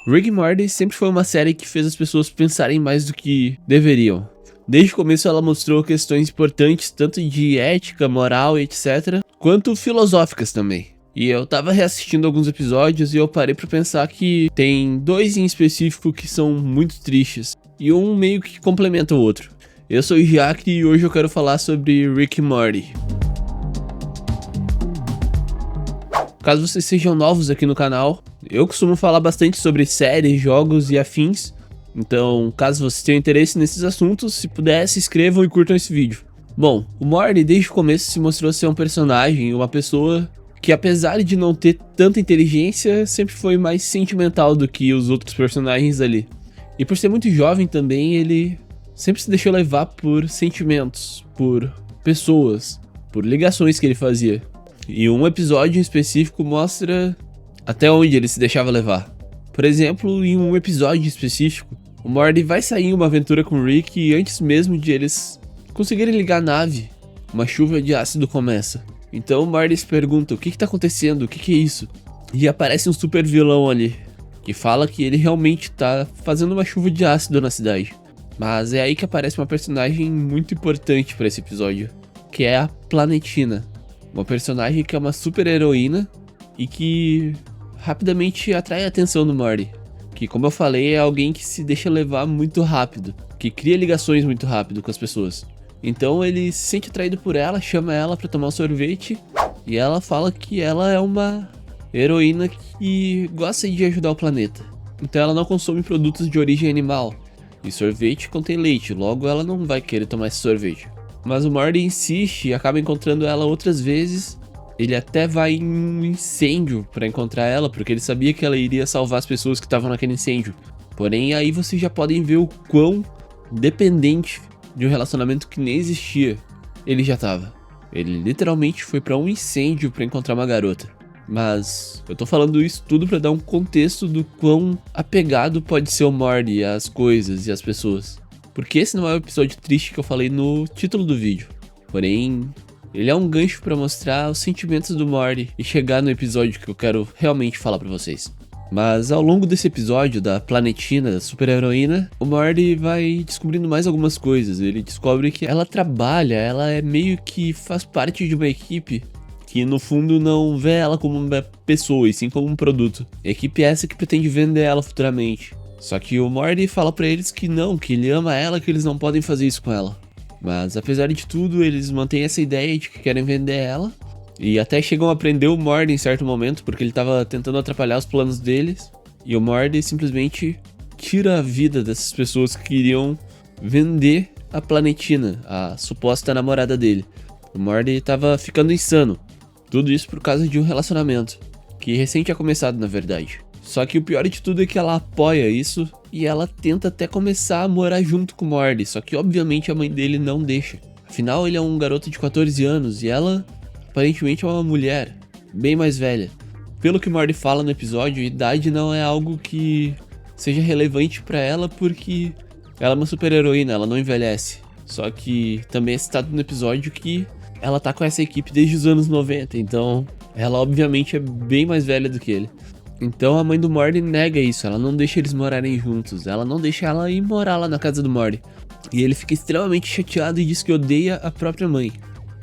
Rick and Morty sempre foi uma série que fez as pessoas pensarem mais do que deveriam. Desde o começo ela mostrou questões importantes, tanto de ética, moral e etc, quanto filosóficas também. E eu tava reassistindo alguns episódios e eu parei pra pensar que tem dois em específico que são muito tristes, e um meio que complementa o outro. Eu sou o Jack e hoje eu quero falar sobre Rick and Morty. Caso vocês sejam novos aqui no canal, eu costumo falar bastante sobre séries, jogos e afins. Então, caso vocês tenham interesse nesses assuntos, se puder, se inscrevam e curtam esse vídeo. Bom, o Morty desde o começo se mostrou ser um personagem, uma pessoa que apesar de não ter tanta inteligência, sempre foi mais sentimental do que os outros personagens ali. E por ser muito jovem também, ele sempre se deixou levar por sentimentos, por pessoas, por ligações que ele fazia. E um episódio em específico mostra até onde ele se deixava levar. Por exemplo, em um episódio específico, o Morty vai sair em uma aventura com o Rick e antes mesmo de eles conseguirem ligar a nave, uma chuva de ácido começa. Então o Morty se pergunta, o que tá acontecendo? O que é isso? E aparece um super vilão ali, que fala que ele realmente tá fazendo uma chuva de ácido na cidade. Mas é aí que aparece uma personagem muito importante para esse episódio, que é a Planetina. Uma personagem que é uma super heroína e que rapidamente atrai a atenção do Morty. Que, como eu falei, é alguém que se deixa levar muito rápido, que cria ligações muito rápido com as pessoas. Então ele se sente atraído por ela, chama ela pra tomar um sorvete e ela fala que ela é uma heroína que gosta de ajudar o planeta. Então ela não consome produtos de origem animal e sorvete contém leite, logo ela não vai querer tomar esse sorvete. Mas o Morty insiste e acaba encontrando ela outras vezes. Ele até vai em um incêndio pra encontrar ela, porque ele sabia que ela iria salvar as pessoas que estavam naquele incêndio. Porém, aí vocês já podem ver o quão dependente de um relacionamento que nem existia ele já tava. Ele literalmente foi pra um incêndio pra encontrar uma garota. Mas eu tô falando isso tudo pra dar um contexto do quão apegado pode ser o Morty às coisas e às pessoas. Porque esse não é o episódio triste que eu falei no título do vídeo. Porém, ele é um gancho pra mostrar os sentimentos do Morty e chegar no episódio que eu quero realmente falar pra vocês. Mas ao longo desse episódio da Planetina, da super heroína, o Morty vai descobrindo mais algumas coisas. Ele descobre que ela trabalha, ela é meio que faz parte de uma equipe que no fundo não vê ela como uma pessoa, e sim como um produto. A equipe é essa que pretende vender ela futuramente. Só que o Morty fala pra eles que não, que ele ama ela, que eles não podem fazer isso com ela. Mas apesar de tudo, eles mantêm essa ideia de que querem vender ela. E até chegam a prender o Morty em certo momento, porque ele tava tentando atrapalhar os planos deles. E o Morty simplesmente tira a vida dessas pessoas que queriam vender a Planetina, a suposta namorada dele. O Morty tava ficando insano. Tudo isso por causa de um relacionamento, que recém tinha começado na verdade. Só que o pior de tudo é que ela apoia isso e ela tenta até começar a morar junto com o Morty, só que obviamente a mãe dele não deixa. Afinal, ele é um garoto de 14 anos e ela aparentemente é uma mulher, bem mais velha. Pelo que o Morty fala no episódio, idade não é algo que seja relevante pra ela porque ela é uma super heroína, ela não envelhece. Só que também é citado no episódio que ela tá com essa equipe desde os anos 90, então ela obviamente é bem mais velha do que ele. Então a mãe do Morty nega isso, ela não deixa eles morarem juntos, ela não deixa ela ir morar lá na casa do Morty. E ele fica extremamente chateado e diz que odeia a própria mãe.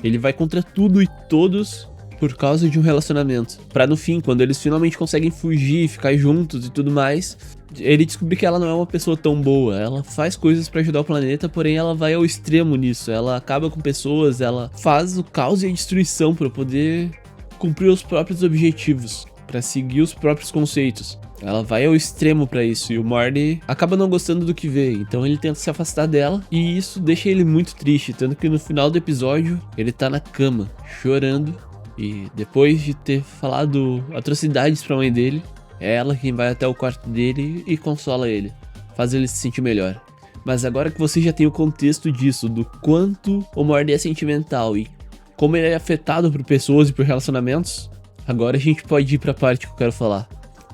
Ele vai contra tudo e todos por causa de um relacionamento. Pra no fim, quando eles finalmente conseguem fugir, ficar juntos e tudo mais, ele descobre que ela não é uma pessoa tão boa. Ela faz coisas pra ajudar o planeta, porém ela vai ao extremo nisso. Ela acaba com pessoas, ela faz o caos e a destruição pra poder cumprir os próprios objetivos, pra seguir os próprios conceitos. Ela vai ao extremo pra isso e o Morty acaba não gostando do que vê, então ele tenta se afastar dela e isso deixa ele muito triste, tanto que no final do episódio ele tá na cama, chorando, e depois de ter falado atrocidades pra mãe dele, é ela quem vai até o quarto dele e consola ele, faz ele se sentir melhor. Mas agora que você já tem o contexto disso, do quanto o Morty é sentimental e como ele é afetado por pessoas e por relacionamentos, agora a gente pode ir pra parte que eu quero falar.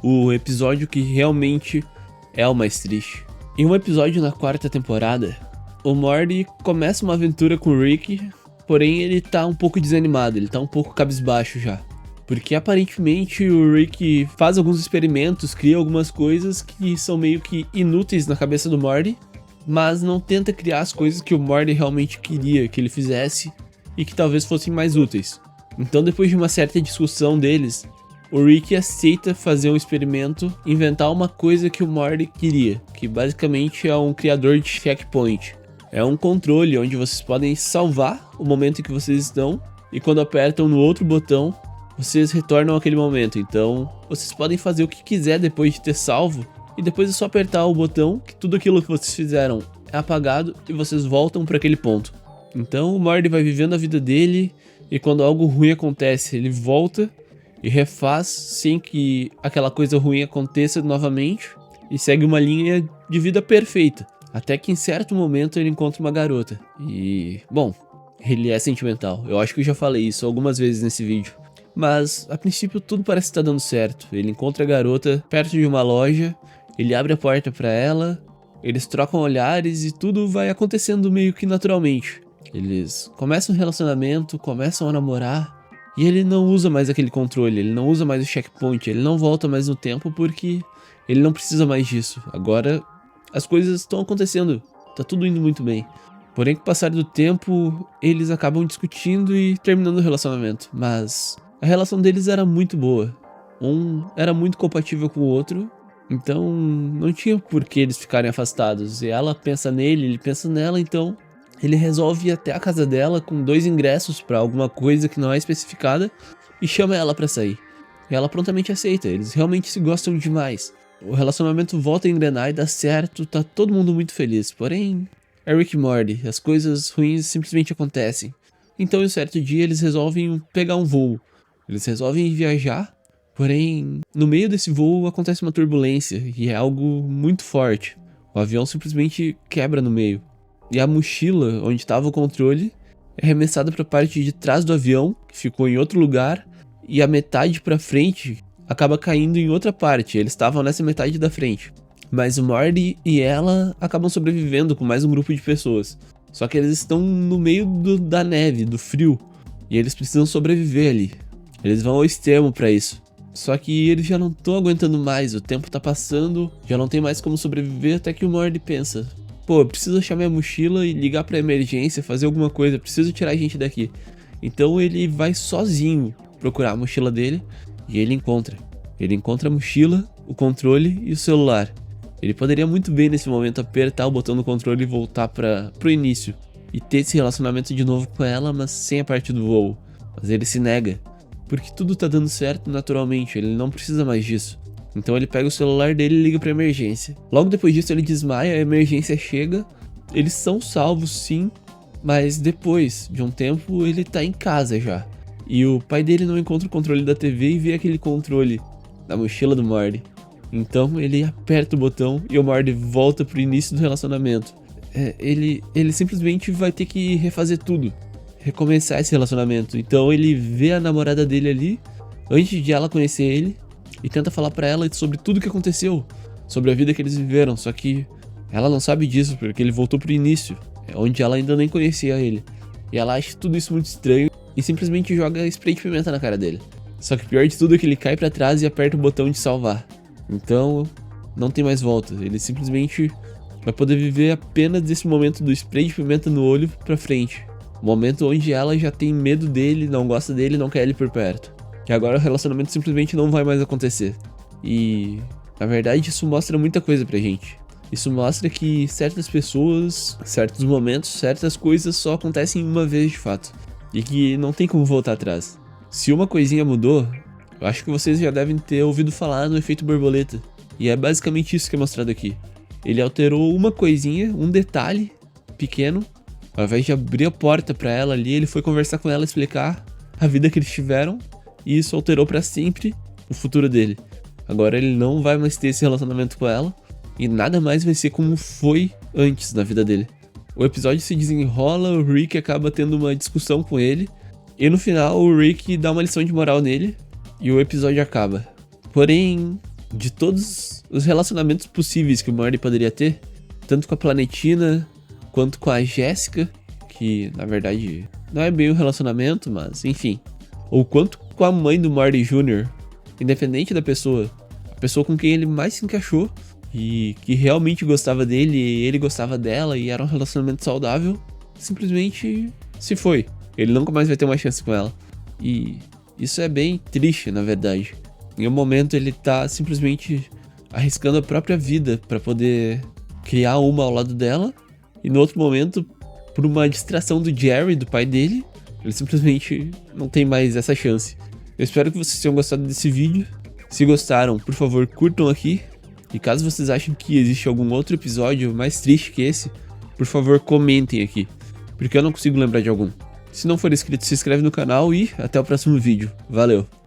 O episódio que realmente é o mais triste. Em um episódio na 4ª temporada, o Morty começa uma aventura com o Rick, porém ele tá um pouco desanimado, ele tá um pouco cabisbaixo já. Porque aparentemente o Rick faz alguns experimentos, cria algumas coisas que são meio que inúteis na cabeça do Morty, mas não tenta criar as coisas que o Morty realmente queria que ele fizesse e que talvez fossem mais úteis. Então, depois de uma certa discussão deles, o Rick aceita fazer um experimento, inventar uma coisa que o Morty queria, que basicamente é um criador de checkpoint. É um controle onde vocês podem salvar o momento em que vocês estão e quando apertam no outro botão, vocês retornam àquele momento. Então, vocês podem fazer o que quiser depois de ter salvo e depois é só apertar o botão que tudo aquilo que vocês fizeram é apagado e vocês voltam para aquele ponto. Então, o Morty vai vivendo a vida dele e quando algo ruim acontece, ele volta e refaz sem que aquela coisa ruim aconteça novamente e segue uma linha de vida perfeita. Até que em certo momento ele encontra uma garota. E, bom, ele é sentimental. Eu acho que eu já falei isso algumas vezes nesse vídeo. Mas, a princípio, tudo parece estar dando certo. Ele encontra a garota perto de uma loja, ele abre a porta pra ela, eles trocam olhares e tudo vai acontecendo meio que naturalmente. Eles começam um relacionamento, começam a namorar, e ele não usa mais aquele controle, ele não usa mais o checkpoint, ele não volta mais no tempo porque ele não precisa mais disso. Agora, as coisas estão acontecendo, tá tudo indo muito bem. Porém, com o passar do tempo, eles acabam discutindo e terminando o relacionamento. Mas a relação deles era muito boa. Um era muito compatível com o outro, então não tinha por que eles ficarem afastados. E ela pensa nele, ele pensa nela, então ele resolve ir até a casa dela com 2 ingressos pra alguma coisa que não é especificada e chama ela pra sair. E ela prontamente aceita, eles realmente se gostam demais. O relacionamento volta a engrenar e dá certo, tá todo mundo muito feliz. Porém, é Rick e Morty, as coisas ruins simplesmente acontecem. Então, em um certo dia, eles resolvem pegar um voo. Eles resolvem viajar, porém, no meio desse voo acontece uma turbulência e é algo muito forte. O avião simplesmente quebra no meio. E a mochila, onde estava o controle, é arremessada para a parte de trás do avião, que ficou em outro lugar, e a metade para frente acaba caindo em outra parte. Eles estavam nessa metade da frente. Mas o Morty e ela acabam sobrevivendo com mais um grupo de pessoas. Só que eles estão no meio da neve, do frio, e eles precisam sobreviver ali. Eles vão ao extremo para isso. Só que eles já não estão aguentando mais, o tempo tá passando, já não tem mais como sobreviver, até que o Morty pensa: pô, eu preciso achar minha mochila e ligar pra emergência, fazer alguma coisa, preciso tirar a gente daqui. Então ele vai sozinho procurar a mochila dele e ele encontra. Ele encontra a mochila, o controle e o celular. Ele poderia muito bem nesse momento apertar o botão do controle e voltar pro início e ter esse relacionamento de novo com ela, mas sem a parte do voo. Mas ele se nega, porque tudo tá dando certo naturalmente, ele não precisa mais disso. Então ele pega o celular dele e liga pra emergência. Logo depois disso ele desmaia, a emergência chega. Eles são salvos sim, mas depois de um tempo ele tá em casa já. E o pai dele não encontra o controle da TV e vê aquele controle na mochila do Morty. Então ele aperta o botão e o Morty volta pro início do relacionamento. Ele simplesmente vai ter que refazer tudo, recomeçar esse relacionamento. Então ele vê a namorada dele ali, antes de ela conhecer ele, e tenta falar pra ela sobre tudo que aconteceu, sobre a vida que eles viveram, só que ela não sabe disso, porque ele voltou pro início, onde ela ainda nem conhecia ele. E ela acha tudo isso muito estranho e simplesmente joga spray de pimenta na cara dele. Só que pior de tudo é que ele cai pra trás e aperta o botão de salvar. Então, não tem mais volta, ele simplesmente vai poder viver apenas desse momento do spray de pimenta no olho pra frente. O momento onde ela já tem medo dele, não gosta dele, não quer ele por perto. Que agora o relacionamento simplesmente não vai mais acontecer. E, na verdade, isso mostra muita coisa pra gente. Isso mostra que certas pessoas, certos momentos, certas coisas só acontecem uma vez de fato. E que não tem como voltar atrás. Se uma coisinha mudou, eu acho que vocês já devem ter ouvido falar no efeito borboleta. E é basicamente isso que é mostrado aqui. Ele alterou uma coisinha, um detalhe pequeno. Ao invés de abrir a porta pra ela ali, ele foi conversar com ela, explicar a vida que eles tiveram. E isso alterou pra sempre o futuro dele. Agora ele não vai mais ter esse relacionamento com ela. E nada mais vai ser como foi antes na vida dele. O episódio se desenrola, o Rick acaba tendo uma discussão com ele. E no final o Rick dá uma lição de moral nele. E o episódio acaba. Porém, de todos os relacionamentos possíveis que o Morty poderia ter, tanto com a Planetina quanto com a Jéssica, que na verdade não é bem um relacionamento, mas enfim, ou quanto com a mãe do Marty Jr., independente da pessoa, a pessoa com quem ele mais se encaixou e que realmente gostava dele e ele gostava dela e era um relacionamento saudável, simplesmente se foi. Ele nunca mais vai ter uma chance com ela. E isso é bem triste, na verdade. Em um momento ele tá simplesmente arriscando a própria vida pra poder criar uma ao lado dela, e no outro momento, por uma distração do Jerry, do pai dele, ele simplesmente não tem mais essa chance. Eu espero que vocês tenham gostado desse vídeo. Se gostaram, por favor, curtam aqui. E caso vocês achem que existe algum outro episódio mais triste que esse, por favor, comentem aqui, porque eu não consigo lembrar de algum. Se não for inscrito, se inscreve no canal e até o próximo vídeo. Valeu!